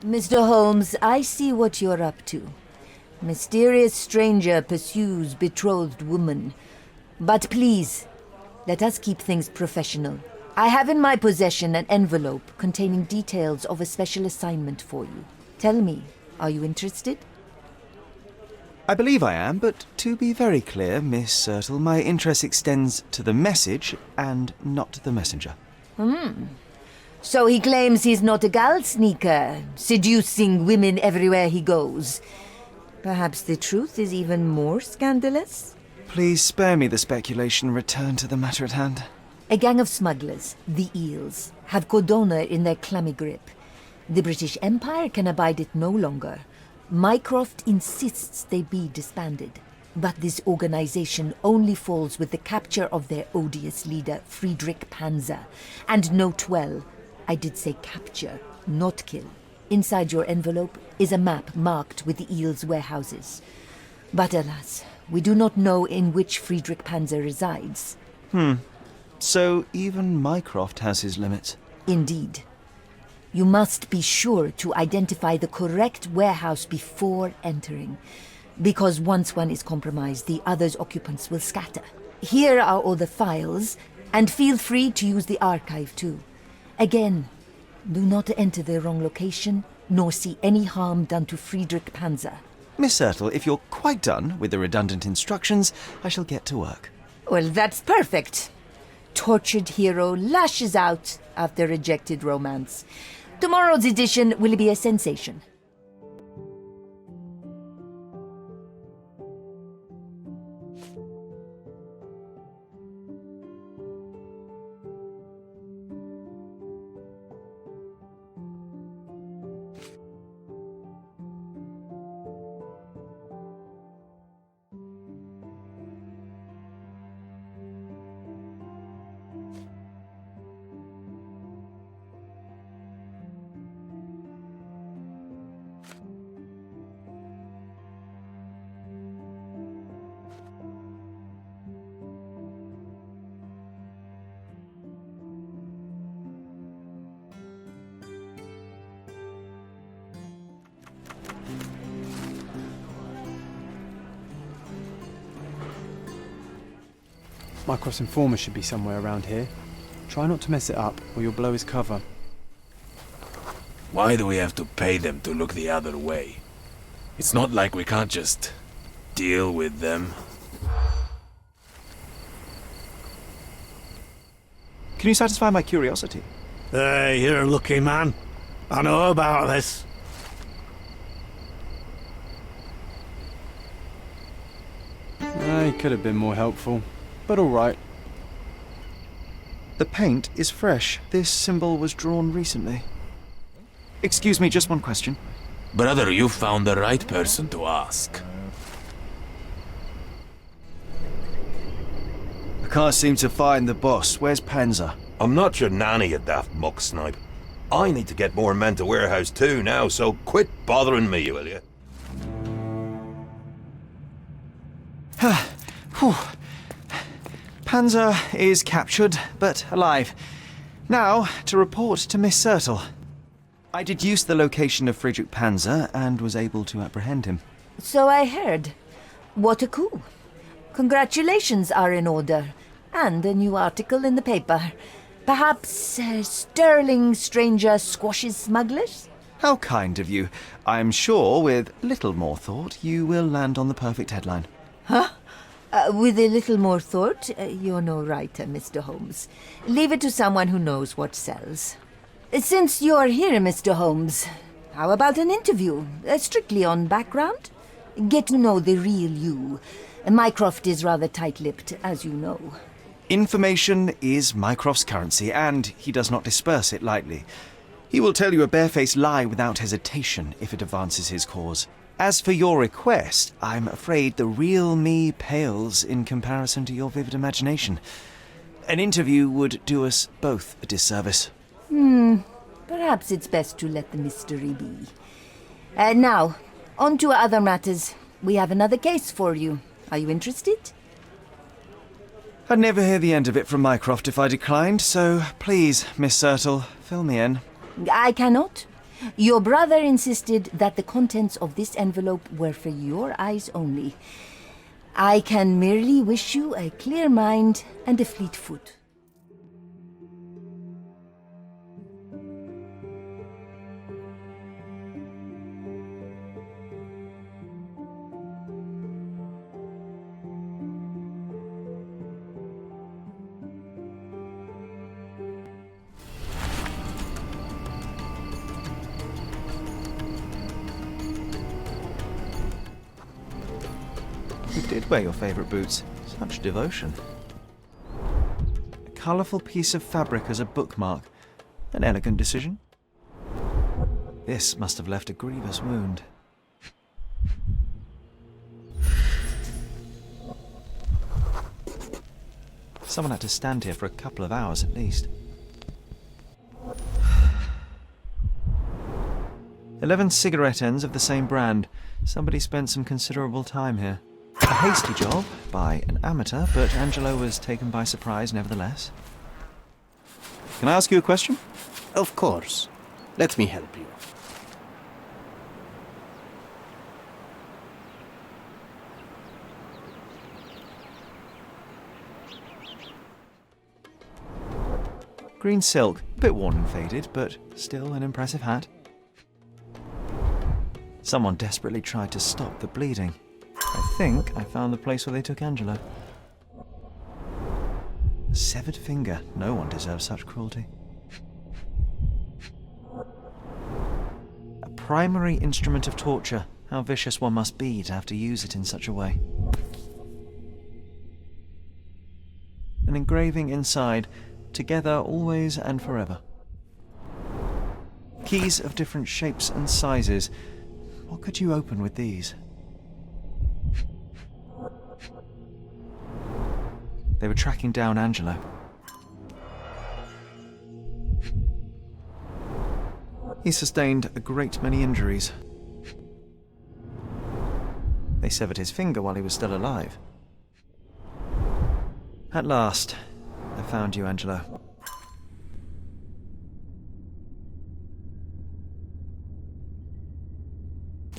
Mr. Holmes, I see what you're up to. Mysterious stranger pursues betrothed woman. But please, let us keep things professional. I have in my possession an envelope containing details of a special assignment for you. Tell me, are you interested? I believe I am, but to be very clear, Miss Sertle, my interest extends to the message and not the messenger. So he claims he's not a gal sneaker, seducing women everywhere he goes. Perhaps the truth is even more scandalous? Please spare me the speculation and return to the matter at hand. A gang of smugglers, the Eels, have Cordona in their clammy grip. The British Empire can abide it no longer. Mycroft insists they be disbanded. But this organization only falls with the capture of their odious leader, Friedrich Panzer. And note well, I did say capture, not kill. Inside your envelope is a map marked with the Eels' warehouses. But alas, we do not know in which Friedrich Panzer resides. So even Mycroft has his limits. Indeed. You must be sure to identify the correct warehouse before entering, because once one is compromised, the other's occupants will scatter. Here are all the files, and feel free to use the archive too. Again, do not enter the wrong location, nor see any harm done to Friedrich Panzer. Miss Sertle, if you're quite done with the redundant instructions, I shall get to work. Well, that's perfect. Tortured hero lashes out after rejected romance. Tomorrow's edition will be a sensation. Mycroft's informer should be somewhere around here. Try not to mess it up, or you'll blow his cover. Why do we have to pay them to look the other way? It's not like we can't just deal with them. Can you satisfy my curiosity? Hey, you're a lucky man. I know about this. He could have been more helpful, but all right. The paint is fresh. This symbol was drawn recently. Excuse me, just one question. Brother, you found the right person to ask. I can't seem to find the boss. Where's Panzer? I'm not your nanny, you daft muck snipe. I need to get more men to warehouse too now, so quit bothering me, will you? Panzer is captured, but alive. Now, to report to Miss Sertle. I deduced the location of Friedrich Panzer and was able to apprehend him. So I heard. What a coup. Congratulations are in order. And a new article in the paper. Perhaps sterling stranger squashes smugglers? How kind of you. I'm sure with little more thought you will land on the perfect headline. Huh? With a little more thought, you're no writer, Mr. Holmes. Leave it to someone who knows what sells. Since you're here, Mr. Holmes, how about an interview? Strictly on background? Get to know the real you. Mycroft is rather tight-lipped, as you know. Information is Mycroft's currency, and he does not disperse it lightly. He will tell you a barefaced lie without hesitation if it advances his cause. As for your request, I'm afraid the real me pales in comparison to your vivid imagination. An interview would do us both a disservice. Perhaps it's best to let the mystery be. Now, on to other matters. We have another case for you. Are you interested? I'd never hear the end of it from Mycroft if I declined, so please, Miss Sertle, fill me in. I cannot. Your brother insisted that the contents of this envelope were for your eyes only. I can merely wish you a clear mind and a fleet foot. You did wear your favourite boots. Such devotion. A colourful piece of fabric as a bookmark. An elegant decision. This must have left a grievous wound. Someone had to stand here for a couple of hours at least. 11 cigarette ends of the same brand. Somebody spent some considerable time here. A hasty job by an amateur, but Angelo was taken by surprise nevertheless. Can I ask you a question? Of course. Let me help you. Green silk, a bit worn and faded, but still an impressive hat. Someone desperately tried to stop the bleeding. I think I found the place where they took Angelo. A severed finger. No one deserves such cruelty. A primary instrument of torture. How vicious one must be to have to use it in such a way. An engraving inside. Together always and forever. Keys of different shapes and sizes. What could you open with these? They were tracking down Angelo. He sustained a great many injuries. They severed his finger while he was still alive. At last, I found you, Angelo.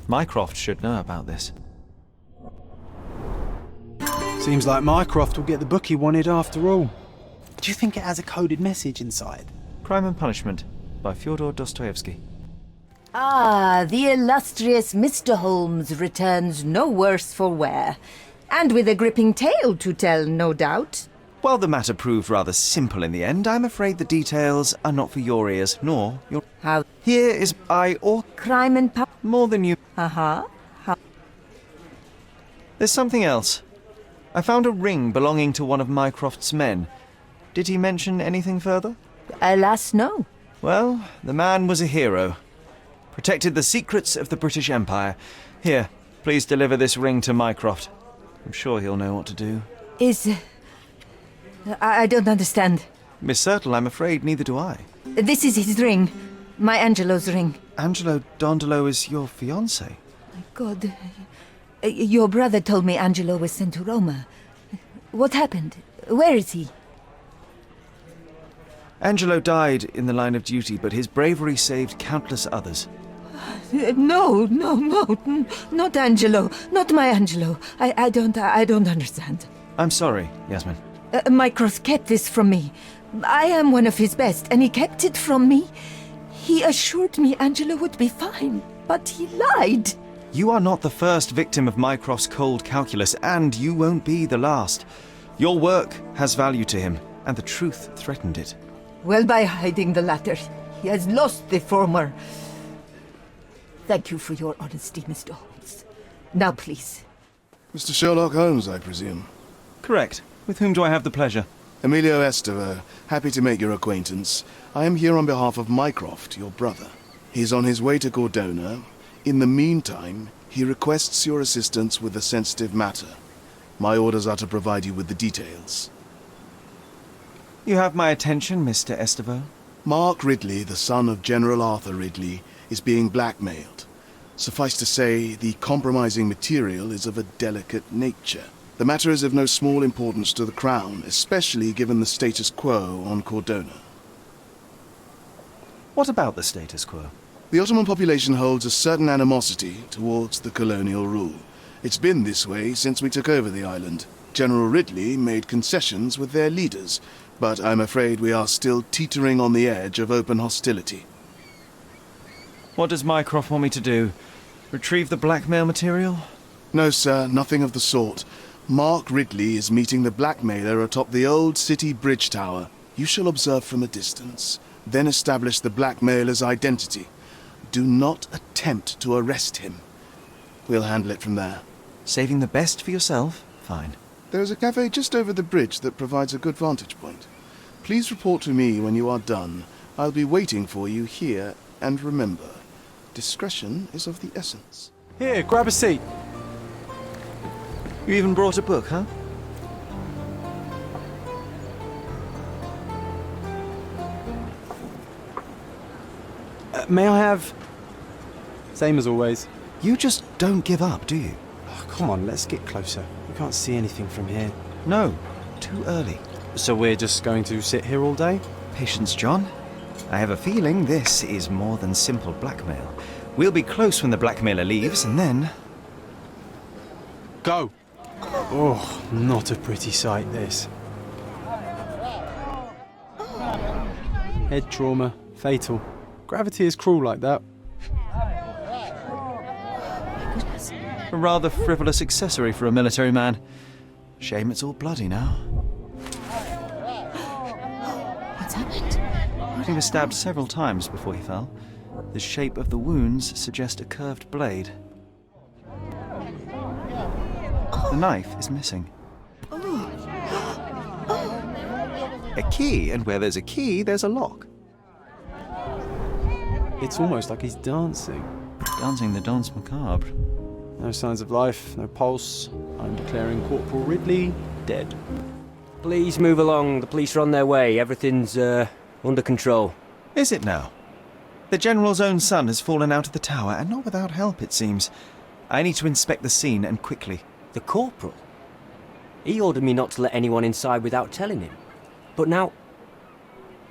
Mycroft should know about this. Seems like Mycroft will get the book he wanted after all. Do you think it has a coded message inside? Crime and Punishment by Fyodor Dostoevsky. Ah, the illustrious Mr. Holmes returns no worse for wear. And with a gripping tale to tell, no doubt. While the matter proved rather simple in the end, I'm afraid the details are not for your ears, nor your... How? Here is Crime and more than you... Uh-huh. There's something else. I found a ring belonging to one of Mycroft's men. Did he mention anything further? Alas, no. Well, the man was a hero. Protected the secrets of the British Empire. Here, please deliver this ring to Mycroft. I'm sure he'll know what to do. I don't understand. Miss Sertle, I'm afraid neither do I. This is his ring. My Angelo's ring. Angelo Dondolo is your fiancé? My God. Your brother told me Angelo was sent to Roma. What happened? Where is he? Angelo died in the line of duty, but his bravery saved countless others. No, not Angelo. Not my Angelo. I don't understand. I'm sorry, Yasmin. Mycroft kept this from me. I am one of his best, and he kept it from me. He assured me Angelo would be fine, but he lied. You are not the first victim of Mycroft's cold calculus, and you won't be the last. Your work has value to him, and the truth threatened it. Well, by hiding the latter, he has lost the former. Thank you for your honesty, Mr. Holmes. Now, please. Mr. Sherlock Holmes, I presume. Correct. With whom do I have the pleasure? Emilio Esteve, happy to make your acquaintance. I am here on behalf of Mycroft, your brother. He's on his way to Cordona. In the meantime, he requests your assistance with a sensitive matter. My orders are to provide you with the details. You have my attention, Mr. Esteve. Mark Ridley, the son of General Arthur Ridley, is being blackmailed. Suffice to say, the compromising material is of a delicate nature. The matter is of no small importance to the Crown, especially given the status quo on Cordona. What about the status quo? The Ottoman population holds a certain animosity towards the colonial rule. It's been this way since we took over the island. General Ridley made concessions with their leaders, but I'm afraid we are still teetering on the edge of open hostility. What does Mycroft want me to do? Retrieve the blackmail material? No, sir, nothing of the sort. Mark Ridley is meeting the blackmailer atop the old city bridge tower. You shall observe from a distance, then establish the blackmailer's identity. Do not attempt to arrest him. We'll handle it from there. Saving the best for yourself? Fine. There is a cafe just over the bridge that provides a good vantage point. Please report to me when you are done. I'll be waiting for you here, and remember, discretion is of the essence. Here, grab a seat. You even brought a book, huh? May I have... Same as always. You just don't give up, do you? Oh, come on, let's get closer. We can't see anything from here. No, too early. So we're just going to sit here all day? Patience, John. I have a feeling this is more than simple blackmail. We'll be close when the blackmailer leaves, and then... Go! Oh, not a pretty sight, this. Head trauma, fatal. Gravity is cruel like that. A rather frivolous accessory for a military man. Shame it's all bloody now. What's happened? He was stabbed several times before he fell. The shape of the wounds suggest a curved blade. The knife is missing. A key, and where there's a key, there's a lock. It's almost like he's dancing. Dancing the danse macabre. No signs of life, no pulse. I'm declaring Corporal Ridley dead. Please move along. The police are on their way. Everything's, under control. Is it now? The General's own son has fallen out of the tower, and not without help, it seems. I need to inspect the scene, and quickly. The corporal? He ordered me not to let anyone inside without telling him. But now...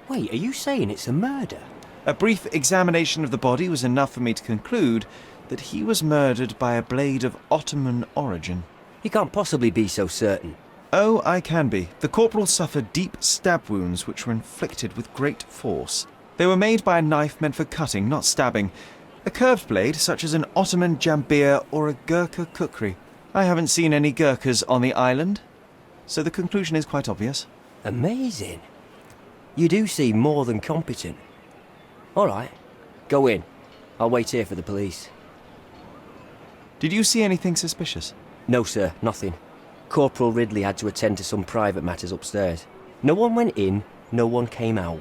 Wait, are you saying it's a murder? A brief examination of the body was enough for me to conclude that he was murdered by a blade of Ottoman origin. You can't possibly be so certain. Oh, I can be. The corporal suffered deep stab wounds which were inflicted with great force. They were made by a knife meant for cutting, not stabbing. A curved blade, such as an Ottoman jambir or a Gurkha kukri. I haven't seen any Gurkhas on the island, so the conclusion is quite obvious. Amazing. You do seem more than competent. All right, go in. I'll wait here for the police. Did you see anything suspicious? No, sir, nothing. Corporal Ridley had to attend to some private matters upstairs. No one went in, no one came out.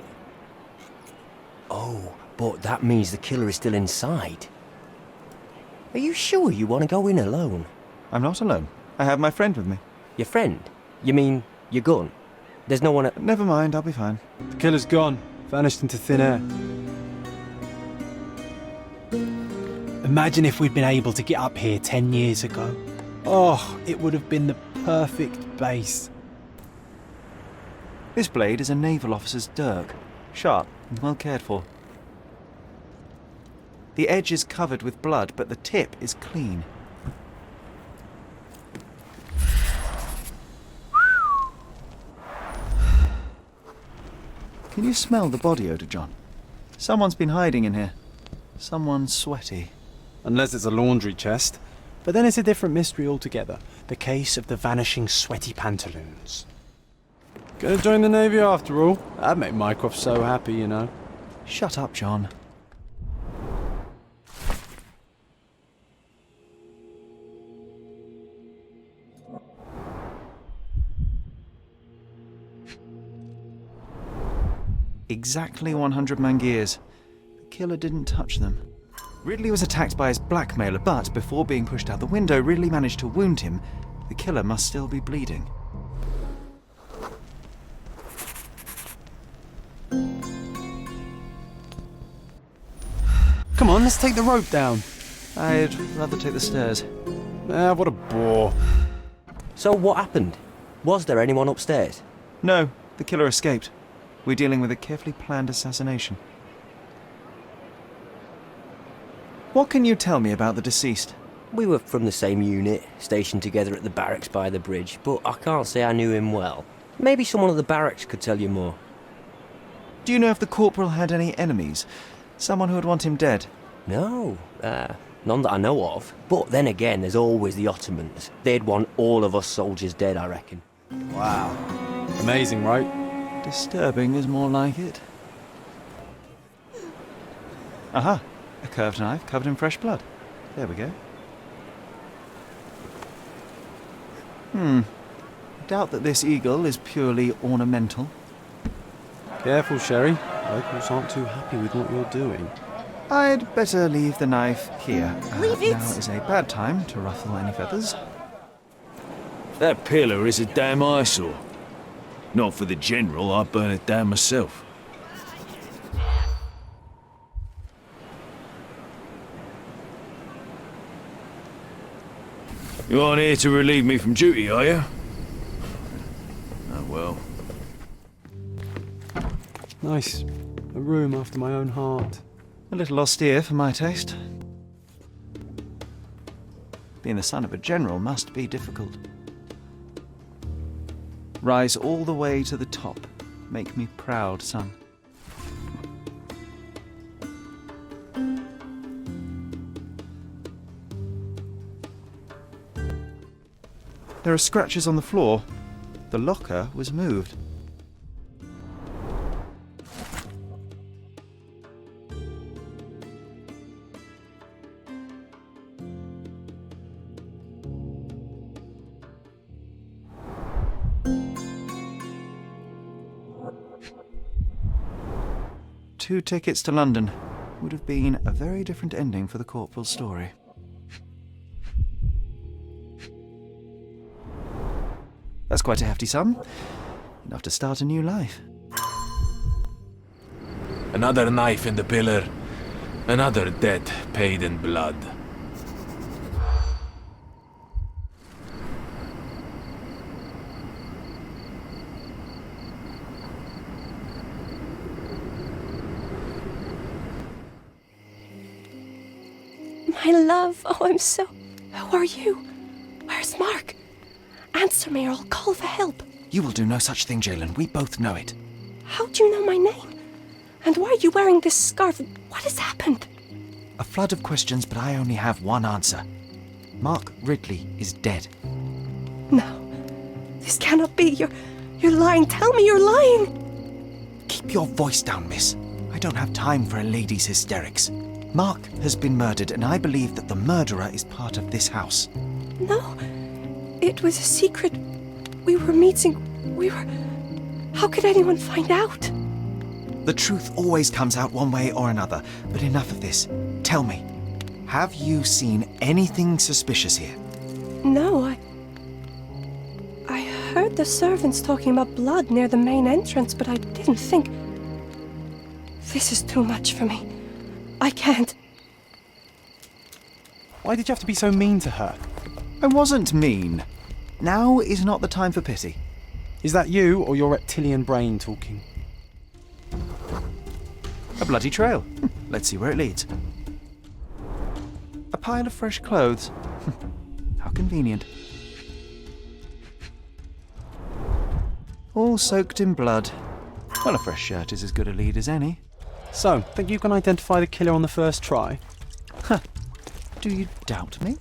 Oh, but that means the killer is still inside. Are you sure you want to go in alone? I'm not alone. I have my friend with me. Your friend? You mean your gun? There's no one at... Never mind, I'll be fine. The killer's gone, vanished into thin air. Imagine if we'd been able to get up here 10 years ago. Oh, it would have been the perfect base. This blade is a naval officer's dirk. Sharp and well cared for. The edge is covered with blood, but the tip is clean. Can you smell the body odour, John? Someone's been hiding in here. Someone sweaty. Unless it's a laundry chest. But then it's a different mystery altogether. The case of the vanishing sweaty pantaloons. Gonna join the Navy after all. That'd make Mycroft so happy, you know. Shut up, John. Exactly 100 mangears. The killer didn't touch them. Ridley was attacked by his blackmailer, but before being pushed out the window, Ridley managed to wound him. The killer must still be bleeding. Come on, let's take the rope down. I'd rather take the stairs. Ah, what a bore. So what happened? Was there anyone upstairs? No, the killer escaped. We're dealing with a carefully planned assassination. What can you tell me about the deceased? We were from the same unit, stationed together at the barracks by the bridge, but I can't say I knew him well. Maybe someone at the barracks could tell you more. Do you know if the corporal had any enemies? Someone who would want him dead? No, none that I know of. But then again, there's always the Ottomans. They'd want all of us soldiers dead, I reckon. Wow. Amazing, right? Disturbing is more like it. Aha! A curved knife covered in fresh blood. There we go. I doubt that this eagle is purely ornamental. Careful, Sherry. Locals aren't too happy with what you're doing. I'd better leave the knife here. Leave it! Now is a bad time to ruffle any feathers. That pillar is a damn eyesore. Not for the general, I'd burn it down myself. You aren't here to relieve me from duty, are you? Oh well. Nice. A room after my own heart. A little austere for my taste. Being the son of a general must be difficult. Rise all the way to the top. Make me proud, son. There are scratches on the floor. The locker was moved. Two tickets to London. Would have been a very different ending for the corporal's story. That's quite a hefty sum. Enough to start a new life. Another knife in the pillar. Another debt paid in blood. My love, oh, I'm so... Who are you? Where's Mark? Answer me or I'll call for help. You will do no such thing, Jalen. We both know it. How do you know my name? And why are you wearing this scarf? What has happened? A flood of questions, but I only have one answer. Mark Ridley is dead. No, this cannot be. You're lying. Tell me you're lying. Keep your voice down, miss. I don't have time for a lady's hysterics. Mark has been murdered, and I believe that the murderer is part of this house. No, it was a secret. We were meeting. How could anyone find out? The truth always comes out one way or another, but enough of this. Tell me, have you seen anything suspicious here? No, I heard the servants talking about blood near the main entrance, but I didn't think... This is too much for me. I can't. Why did you have to be so mean to her? I wasn't mean. Now is not the time for pity. Is that you or your reptilian brain talking? A bloody trail. Let's see where it leads. A pile of fresh clothes. How convenient. All soaked in blood. Well, a fresh shirt is as good a lead as any. So, think you can identify the killer on the first try? Huh. Do you doubt me?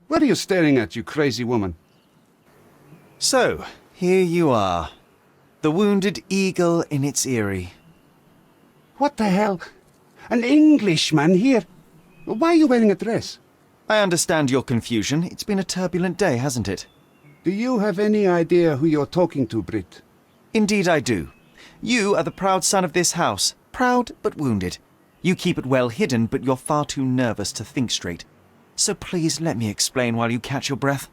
What are you staring at, you crazy woman? So, here you are. The wounded eagle in its eyrie. What the hell? An Englishman here? Why are you wearing a dress? I understand your confusion. It's been a turbulent day, hasn't it? Do you have any idea who you're talking to, Brit? Indeed I do. You are the proud son of this house. Proud, but wounded. You keep it well hidden, but you're far too nervous to think straight. so please let me explain while you catch your breath.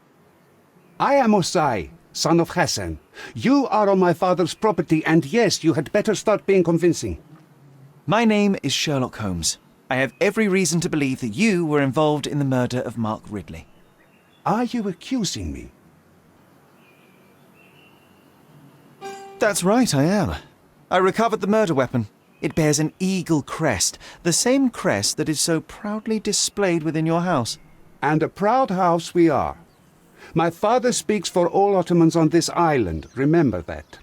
I am Osai, son of Hassan. You are on my father's property, and yes, you had better start being convincing. My name is Sherlock Holmes. I have every reason to believe that you were involved in the murder of Mark Ridley. Are you accusing me? That's right, I am. I recovered the murder weapon. It bears an eagle crest, the same crest that is so proudly displayed within your house. And a proud house we are. My father speaks for all Ottomans on this island, remember that.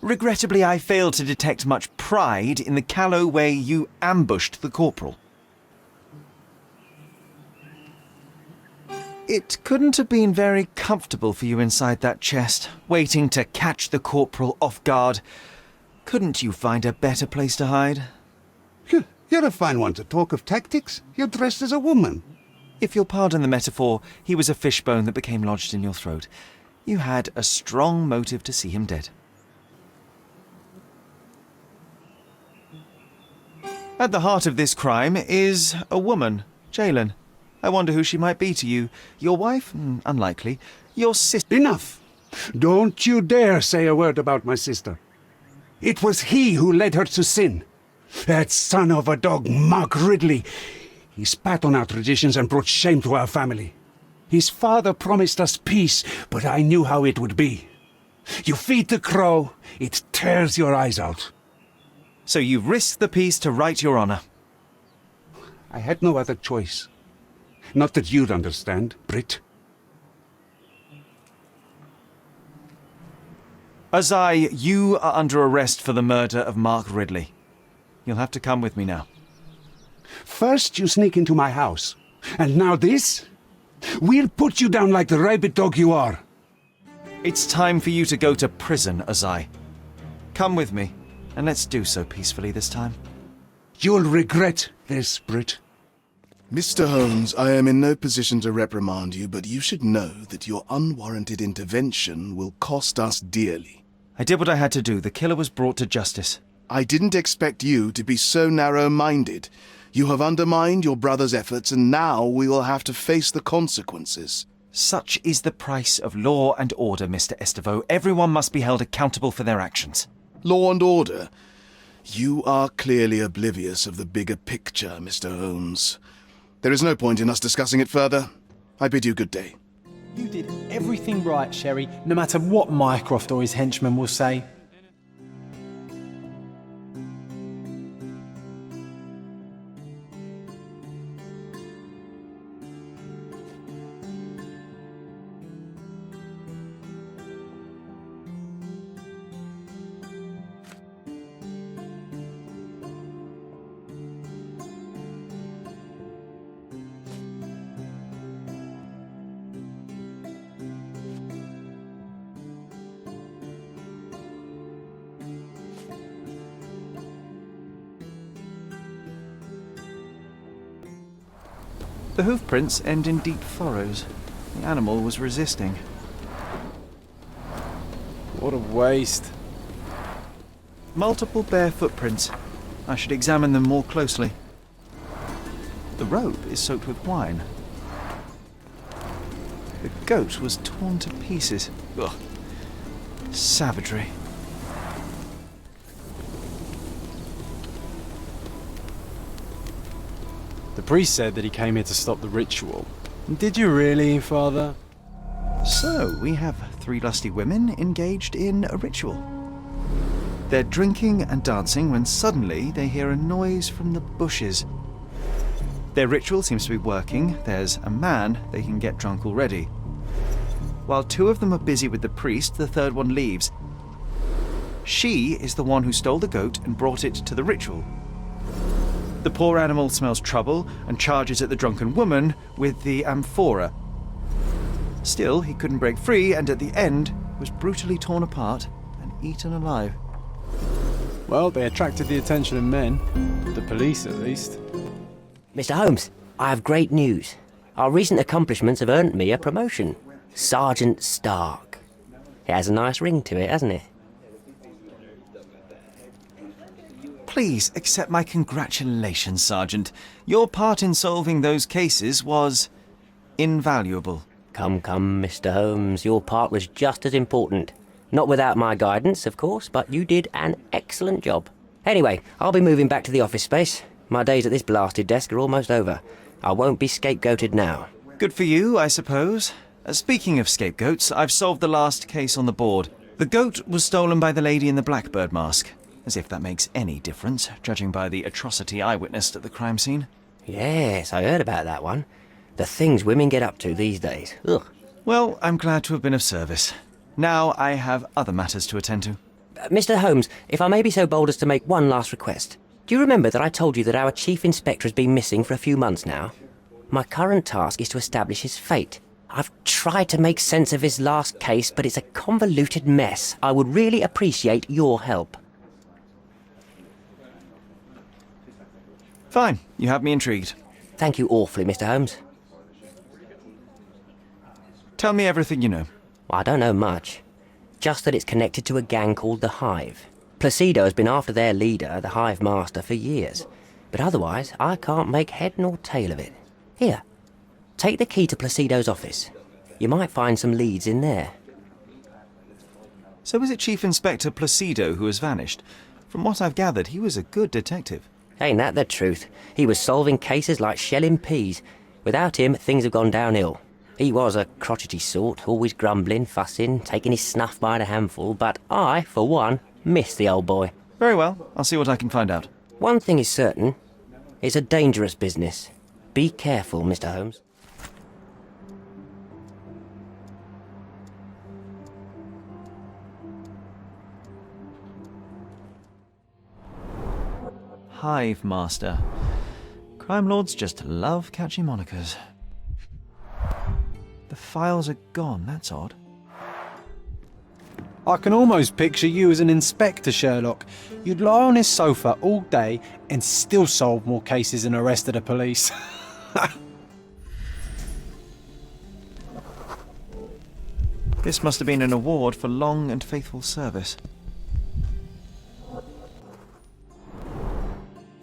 Regrettably, I failed to detect much pride in the callow way you ambushed the corporal. It couldn't have been very comfortable for you inside that chest, waiting to catch the corporal off guard. Couldn't you find a better place to hide? You're a fine one to talk of tactics. You're dressed as a woman. If you'll pardon the metaphor, he was a fishbone that became lodged in your throat. You had a strong motive to see him dead. At the heart of this crime is a woman, Jalen. I wonder who she might be to you. Your wife? Unlikely. Your sister? Enough! Don't you dare say a word about my sister. It was he who led her to sin. That son of a dog, Mark Ridley. He spat on our traditions and brought shame to our family. His father promised us peace, but I knew how it would be. You feed the crow, it tears your eyes out. So you risked the peace to right your honor? I had no other choice. Not that you'd understand, Brit. Azai, you are under arrest for the murder of Mark Ridley. You'll have to come with me now. First you sneak into my house, and now this? We'll put you down like the rabid dog you are. It's time for you to go to prison, Azai. Come with me, and let's do so peacefully this time. You'll regret this, Brit. Mr. Holmes, I am in no position to reprimand you, but you should know that your unwarranted intervention will cost us dearly. I did what I had to do. The killer was brought to justice. I didn't expect you to be so narrow-minded. You have undermined your brother's efforts, and now we will have to face the consequences. Such is the price of law and order, Mr. Estevo. Everyone must be held accountable for their actions. Law and order? You are clearly oblivious of the bigger picture, Mr. Holmes. There is no point in us discussing it further. I bid you good day. You did everything right, Sherry, no matter what Mycroft or his henchmen will say. The hoof prints end in deep furrows. The animal was resisting. What a waste. Multiple bare footprints. I should examine them more closely. The robe is soaked with wine. The goat was torn to pieces. Ugh. Savagery. The priest said that he came here to stop the ritual. Did you really, Father? So, we have 3 lusty women engaged in a ritual. They're drinking and dancing when suddenly they hear a noise from the bushes. Their ritual seems to be working. There's a man they can get drunk already. While 2 of them are busy with the priest, the 3rd one leaves. She is the one who stole the goat and brought it to the ritual. The poor animal smells trouble and charges at the drunken woman with the amphora. Still, he couldn't break free, and at the end was brutally torn apart and eaten alive. Well, they attracted the attention of men. The police, at least. Mr. Holmes, I have great news. Our recent accomplishments have earned me a promotion. Sergeant Stark. It has a nice ring to it, hasn't it? Please accept my congratulations, Sergeant. Your part in solving those cases was Invaluable. Come, Mr. Holmes, your part was just as important. Not without my guidance, of course, but you did an excellent job. Anyway, I'll be moving back to the office space. My days at this blasted desk are almost over. I won't be scapegoated now. Good for you, I suppose. Speaking of scapegoats, I've solved the last case on the board. The goat was stolen by the lady in the blackbird mask. As if that makes any difference, judging by the atrocity I witnessed at the crime scene. Yes, I heard about that one. The things women get up to these days. Ugh. Well, I'm glad to have been of service. Now I have other matters to attend to. Mr. Holmes, if I may be so bold as to make one last request. Do you remember that I told you that our chief inspector has been missing for a few months now? My current task is to establish his fate. I've tried to make sense of his last case, but it's a convoluted mess. I would really appreciate your help. Fine, you have me intrigued. Thank you awfully, Mr. Holmes. Tell me everything you know. I don't know much. Just that it's connected to a gang called the Hive. Placido has been after their leader, the Hive Master, for years. But otherwise, I can't make head nor tail of it. Here, take the key to Placido's office. You might find some leads in there. So is it Chief Inspector Placido who has vanished? From what I've gathered, he was a good detective. Ain't that the truth? He was solving cases like shelling peas. Without him, things have gone downhill. He was a crotchety sort, always grumbling, fussing, taking his snuff by the handful, but I, for one, miss the old boy. Very well, I'll see what I can find out. One thing is certain. It's a dangerous business. Be careful, Mr. Holmes. Hive Master. Crime lords just love catchy monikers. The files are gone, that's odd. I can almost picture you as an inspector, Sherlock. You'd lie on his sofa all day and still solve more cases than the rest of the police. This must have been an award for long and faithful service.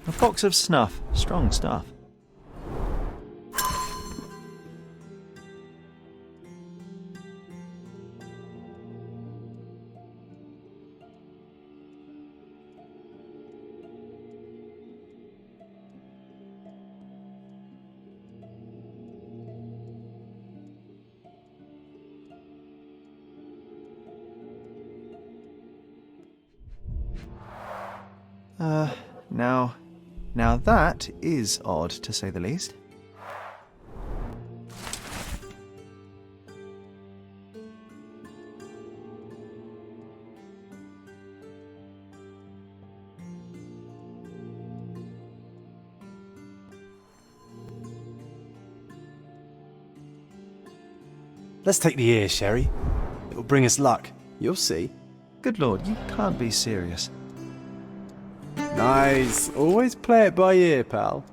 A box of snuff. Strong stuff. Now that is odd, to say the least. Let's take the ear, Sherry. It'll bring us luck. You'll see. Good lord, you can't be serious. Nice. Always play it by ear, pal.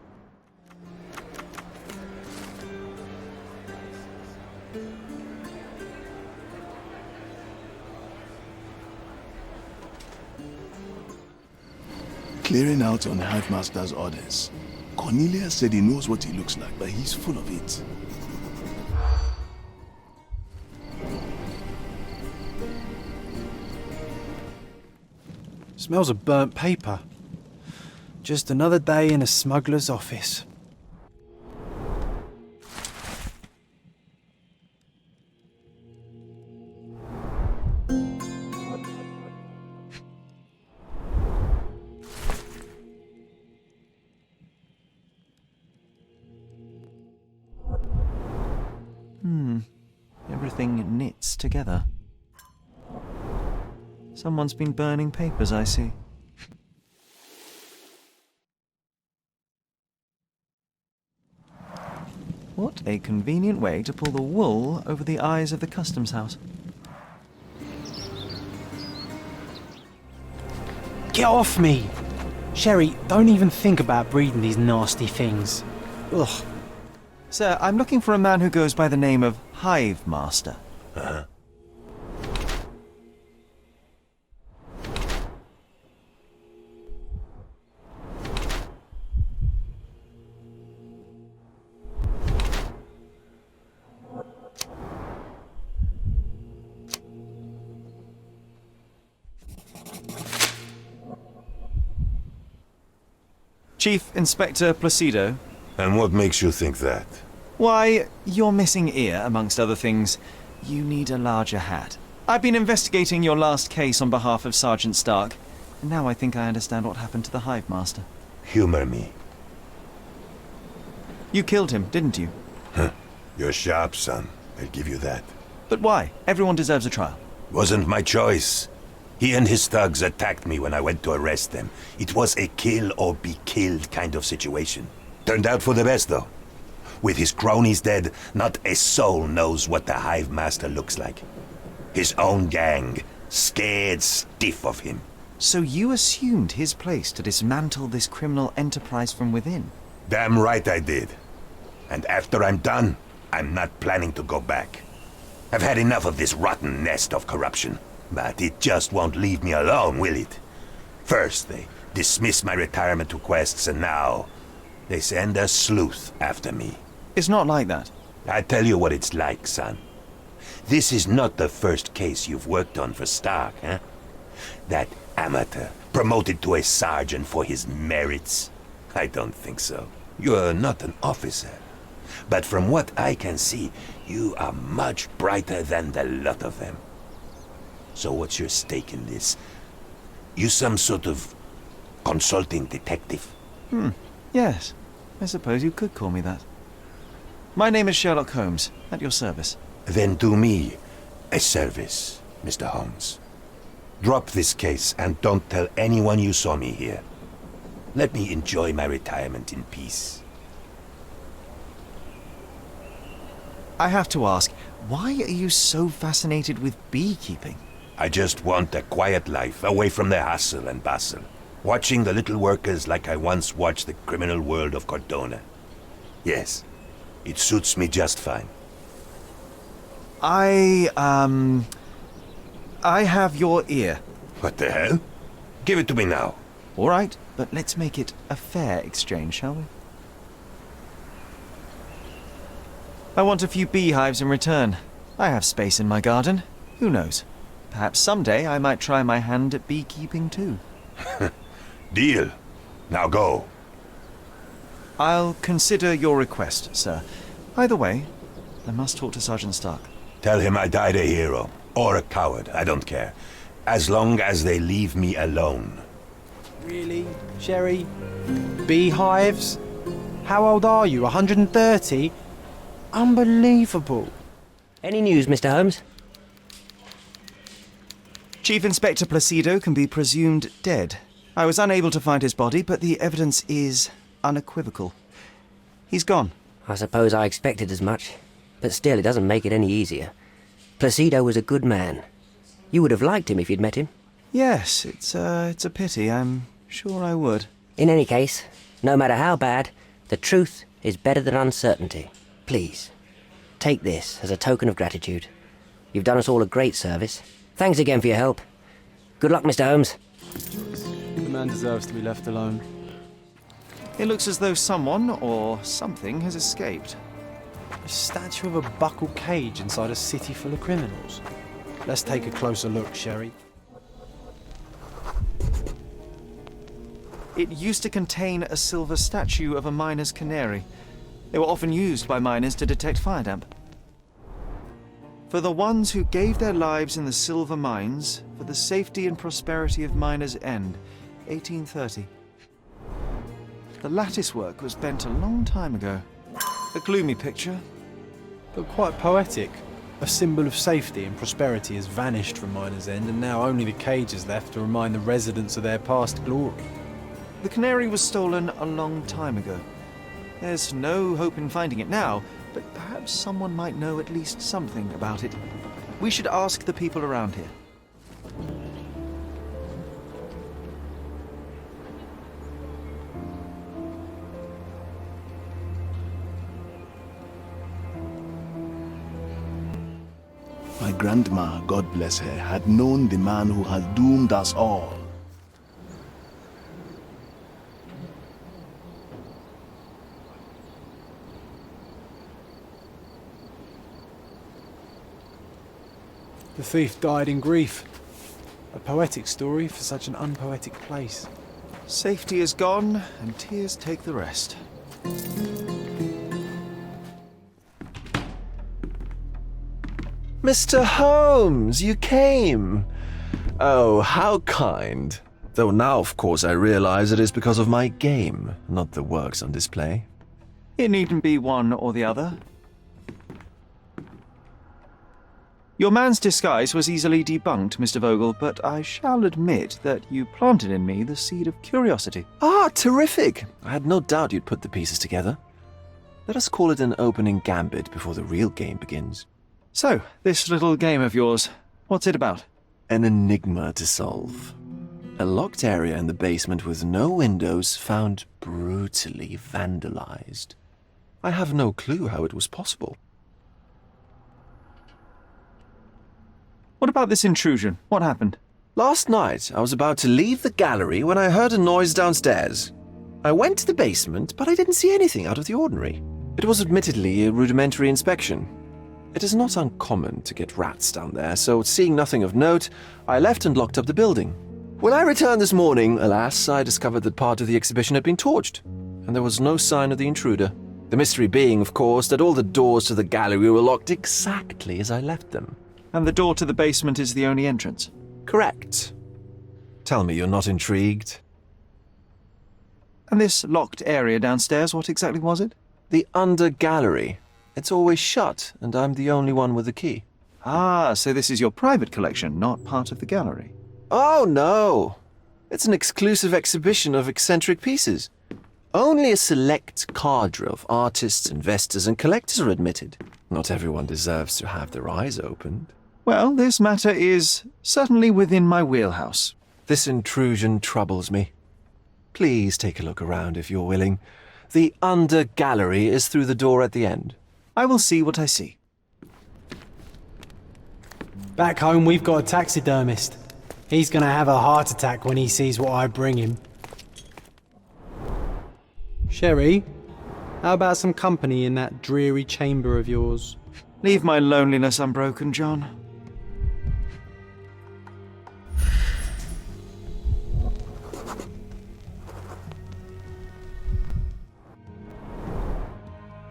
Clearing out on the Hive Master's orders. Cornelia said he knows what he looks like, but he's full of it. Smells of burnt paper. Just another day in a smuggler's office. Everything knits together. Someone's been burning papers, I see. What a convenient way to pull the wool over the eyes of the customs house. Get off me! Sherry, don't even think about breathing these nasty things. Ugh. Sir, I'm looking for a man who goes by the name of Hive Master. Uh-huh. Chief Inspector Placido. And what makes you think that? Why, your missing ear, amongst other things. You need a larger hat. I've been investigating your last case on behalf of Sergeant Stark, and now I think I understand what happened to the Hive Master. Humor me. You killed him, didn't you? Huh. You're sharp, son. I'll give you that. But why? Everyone deserves a trial. Wasn't my choice. He and his thugs attacked me when I went to arrest them. It was a kill or be killed kind of situation. Turned out for the best, though. With his cronies dead, not a soul knows what the Hive Master looks like. His own gang, scared stiff of him. So you assumed his place to dismantle this criminal enterprise from within? Damn right I did. And after I'm done, I'm not planning to go back. I've had enough of this rotten nest of corruption. But it just won't leave me alone, will it? First, they dismiss my retirement requests, and now they send a sleuth after me. It's not like that. I tell you what it's like, son. This is not the first case you've worked on for Stark, huh? That amateur promoted to a sergeant for his merits? I don't think so. You're not an officer. But from what I can see, you are much brighter than the lot of them. So what's your stake in this? You some sort of consulting detective? Yes. I suppose you could call me that. My name is Sherlock Holmes, at your service. Then do me a service, Mr. Holmes. Drop this case and don't tell anyone you saw me here. Let me enjoy my retirement in peace. I have to ask, why are you so fascinated with beekeeping? I just want a quiet life, away from the hustle and bustle. Watching the little workers like I once watched the criminal world of Cordona. Yes, it suits me just fine. I have your ear. What the hell? Give it to me now. All right, but let's make it a fair exchange, shall we? I want a few beehives in return. I have space in my garden. Who knows? Perhaps someday I might try my hand at beekeeping too. Deal. Now go. I'll consider your request, sir. Either way, I must talk to Sergeant Stark. Tell him I died a hero. Or a coward, I don't care. As long as they leave me alone. Really, Sherry? Beehives? How old are you? 130? Unbelievable. Any news, Mr. Holmes? Chief Inspector Placido can be presumed dead. I was unable to find his body, but the evidence is unequivocal. He's gone. I suppose I expected as much. But still, it doesn't make it any easier. Placido was a good man. You would have liked him if you'd met him. Yes, it's a pity. I'm sure I would. In any case, no matter how bad, the truth is better than uncertainty. Please, take this as a token of gratitude. You've done us all a great service. Thanks again for your help. Good luck, Mr. Holmes. The man deserves to be left alone. It looks as though someone or something has escaped. A statue of a buckled cage inside a city full of criminals. Let's take a closer look, Sherry. It used to contain a silver statue of a miner's canary. They were often used by miners to detect fire damp. For the ones who gave their lives in the silver mines, for the safety and prosperity of Miners' End, 1830. The lattice work was bent a long time ago. A gloomy picture. But quite poetic. A symbol of safety and prosperity has vanished from Miners' End, and now only the cage is left to remind the residents of their past glory. The canary was stolen a long time ago. There's no hope in finding it now, but perhaps someone might know at least something about it. We should ask the people around here. My grandma, God bless her, had known the man who had doomed us all. The thief died in grief. A poetic story for such an unpoetic place. Safety is gone, and tears take the rest. Mr. Holmes, you came! Oh, how kind. Though now, of course, I realize it is because of my game, not the works on display. It needn't be one or the other. Your man's disguise was easily debunked, Mr. Vogel, but I shall admit that you planted in me the seed of curiosity. Ah, terrific! I had no doubt you'd put the pieces together. Let us call it an opening gambit before the real game begins. So, this little game of yours, what's it about? An enigma to solve. A locked area in the basement with no windows found brutally vandalized. I have no clue how it was possible. What about this intrusion? What happened? Last night, I was about to leave the gallery when I heard a noise downstairs. I went to the basement, but I didn't see anything out of the ordinary. It was admittedly a rudimentary inspection. It is not uncommon to get rats down there, so seeing nothing of note, I left and locked up the building. When I returned this morning, alas, I discovered that part of the exhibition had been torched, and there was no sign of the intruder. The mystery being, of course, that all the doors to the gallery were locked exactly as I left them. And the door to the basement is the only entrance? Correct. Tell me you're not intrigued. And this locked area downstairs, what exactly was it? The under gallery. It's always shut, and I'm the only one with the key. Ah, so this is your private collection, not part of the gallery. Oh, no. It's an exclusive exhibition of eccentric pieces. Only a select cadre of artists, investors, and collectors are admitted. Not everyone deserves to have their eyes opened. Well, this matter is certainly within my wheelhouse. This intrusion troubles me. Please take a look around if you're willing. The under gallery is through the door at the end. I will see what I see. Back home, we've got a taxidermist. He's gonna have a heart attack when he sees what I bring him. Sherry, how about some company in that dreary chamber of yours? Leave my loneliness unbroken, John.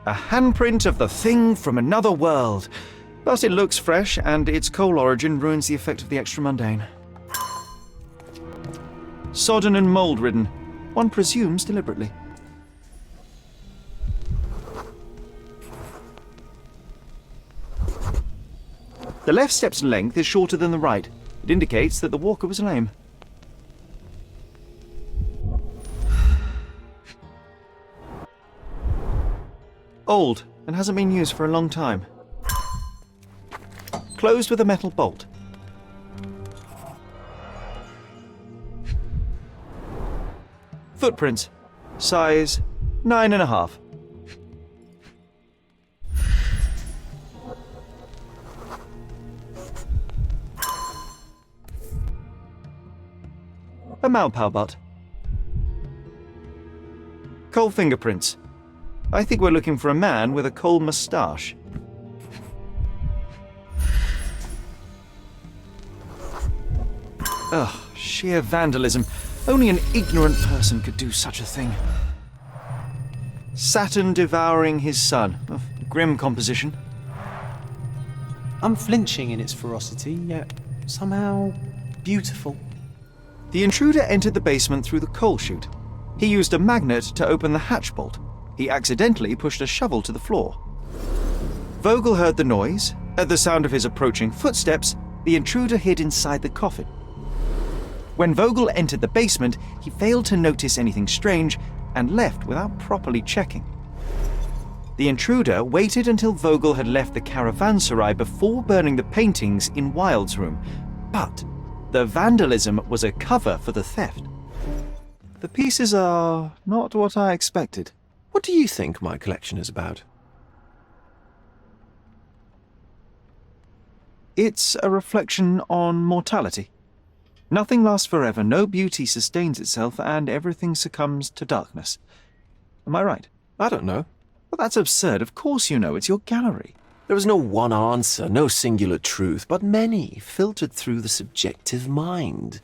A handprint of the thing from another world. But it looks fresh, and its coal origin ruins the effect of the extra mundane. Sodden and mould-ridden. One presumes deliberately. The left step's length is shorter than the right. It indicates that the walker was lame. Old, and hasn't been used for a long time. Closed with a metal bolt. Footprints. Size 9.5. A Maupau butt. Coal fingerprints. I think we're looking for a man with a coal moustache. Ugh, sheer vandalism. Only an ignorant person could do such a thing. Saturn devouring his son. Oh, grim composition. Unflinching in its ferocity, yet somehow beautiful. The intruder entered the basement through the coal chute. He used a magnet to open the hatch bolt. He accidentally pushed a shovel to the floor. Vogel heard the noise. At the sound of his approaching footsteps, the intruder hid inside the coffin. When Vogel entered the basement, he failed to notice anything strange and left without properly checking. The intruder waited until Vogel had left the caravanserai before burning the paintings in Wilde's room, but the vandalism was a cover for the theft. The pieces are not what I expected. What do you think my collection is about? It's a reflection on mortality. Nothing lasts forever, no beauty sustains itself, and everything succumbs to darkness. Am I right? I don't know. Well, that's absurd. Of course you know. It's your gallery. There is no one answer, no singular truth, but many filtered through the subjective mind.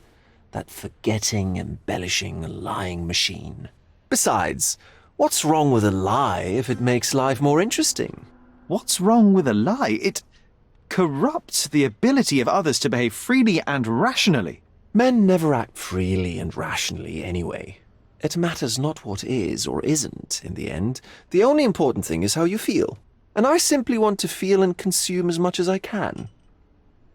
That forgetting, embellishing, lying machine. Besides, what's wrong with a lie if it makes life more interesting? What's wrong with a lie? It corrupts the ability of others to behave freely and rationally. Men never act freely and rationally anyway. It matters not what is or isn't in the end. The only important thing is how you feel. And I simply want to feel and consume as much as I can.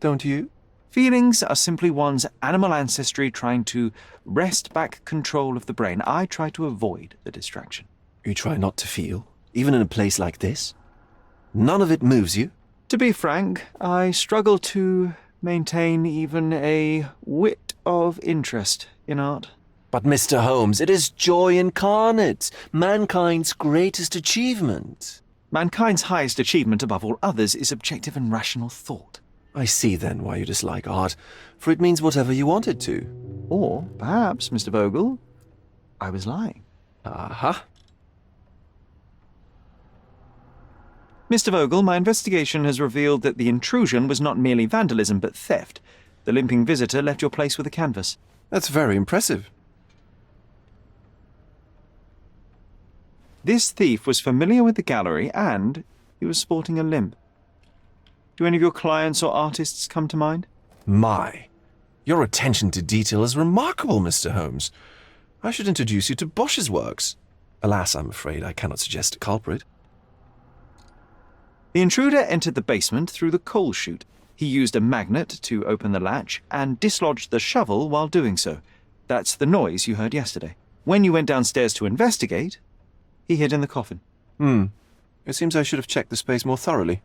Don't you? Feelings are simply one's animal ancestry trying to wrest back control of the brain. I try to avoid the distraction. You try not to feel, even in a place like this? None of it moves you? To be frank, I struggle to maintain even a whit of interest in art. But Mr. Holmes, it is joy incarnate, mankind's greatest achievement. Mankind's highest achievement above all others is objective and rational thought. I see then why you dislike art, for it means whatever you want it to. Or perhaps, Mr. Vogel, I was lying. Aha. Mr. Vogel, my investigation has revealed that the intrusion was not merely vandalism but theft. The limping visitor left your place with a canvas. That's very impressive. This thief was familiar with the gallery and he was sporting a limp. Do any of your clients or artists come to mind? My, your attention to detail is remarkable, Mr. Holmes. I should introduce you to Bosch's works. Alas, I'm afraid I cannot suggest a culprit. The intruder entered the basement through the coal chute. He used a magnet to open the latch and dislodged the shovel while doing so. That's the noise you heard yesterday. When you went downstairs to investigate, he hid in the coffin. It seems I should have checked the space more thoroughly.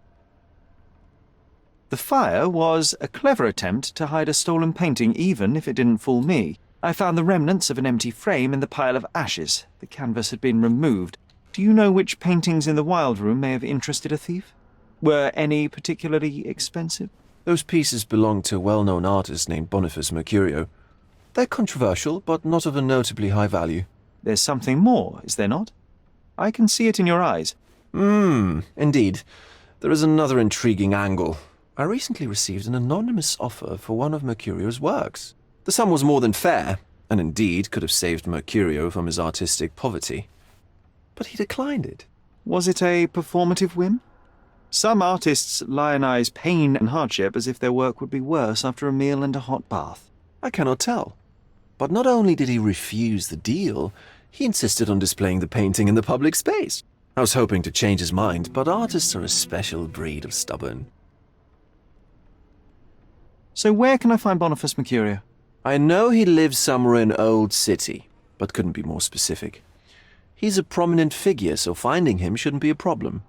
The fire was a clever attempt to hide a stolen painting, even if it didn't fool me. I found the remnants of an empty frame in the pile of ashes. The canvas had been removed. Do you know which paintings in the Wild Room may have interested a thief? Were any particularly expensive? Those pieces belong to a well-known artist named Boniface Mercurio. They're controversial, but not of a notably high value. There's something more, is there not? I can see it in your eyes. Indeed. There is another intriguing angle. I recently received an anonymous offer for one of Mercurio's works. The sum was more than fair, and indeed could have saved Mercurio from his artistic poverty. But he declined it. Was it a performative whim? Some artists lionize pain and hardship as if their work would be worse after a meal and a hot bath. I cannot tell. But not only did he refuse the deal, he insisted on displaying the painting in the public space. I was hoping to change his mind, but artists are a special breed of stubborn. So where can I find Boniface Mercurio? I know he lives somewhere in Old City, but couldn't be more specific. He's a prominent figure, so finding him shouldn't be a problem.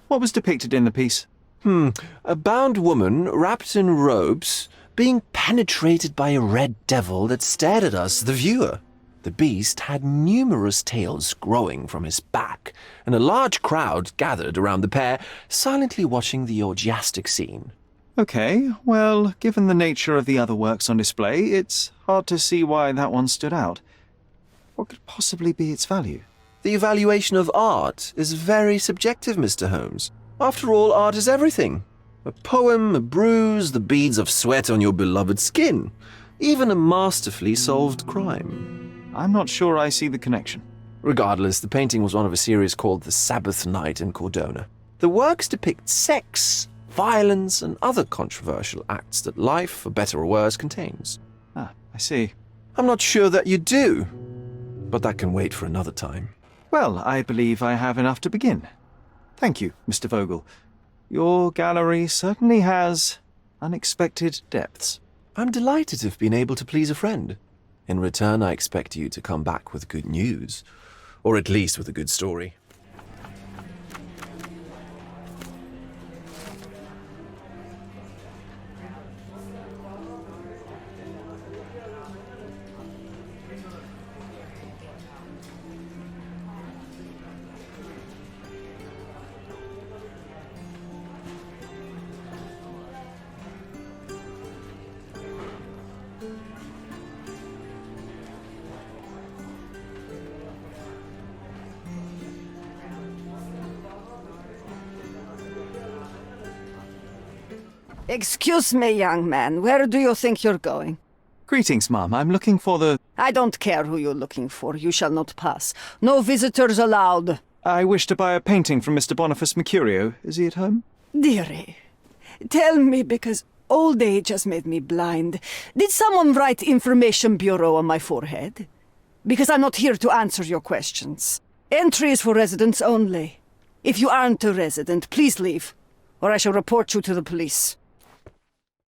What was depicted in the piece? A bound woman, wrapped in robes, being penetrated by a red devil that stared at us, the viewer. The beast had numerous tails growing from his back, and a large crowd gathered around the pair, silently watching the orgiastic scene. Okay, well, given the nature of the other works on display, it's hard to see why that one stood out. What could possibly be its value? The evaluation of art is very subjective, Mr. Holmes. After all, art is everything. A poem, a bruise, the beads of sweat on your beloved skin. Even a masterfully solved crime. I'm not sure I see the connection. Regardless, the painting was one of a series called The Sabbath Night in Cordona. The works depict sex, violence, and other controversial acts that life, for better or worse, contains. Ah, I see. I'm not sure that you do, but that can wait for another time. Well, I believe I have enough to begin. Thank you, Mr. Vogel. Your gallery certainly has unexpected depths. I'm delighted to have been able to please a friend. In return, I expect you to come back with good news, or at least with a good story. Excuse me, young man. Where do you think you're going? Greetings, ma'am. I'm looking for the... I don't care who you're looking for. You shall not pass. No visitors allowed. I wish to buy a painting from Mr. Boniface Mercurio. Is he at home? Dearie, tell me, because old age has made me blind. Did someone write Information Bureau on my forehead? Because I'm not here to answer your questions. Entry is for residents only. If you aren't a resident, please leave, or I shall report you to the police.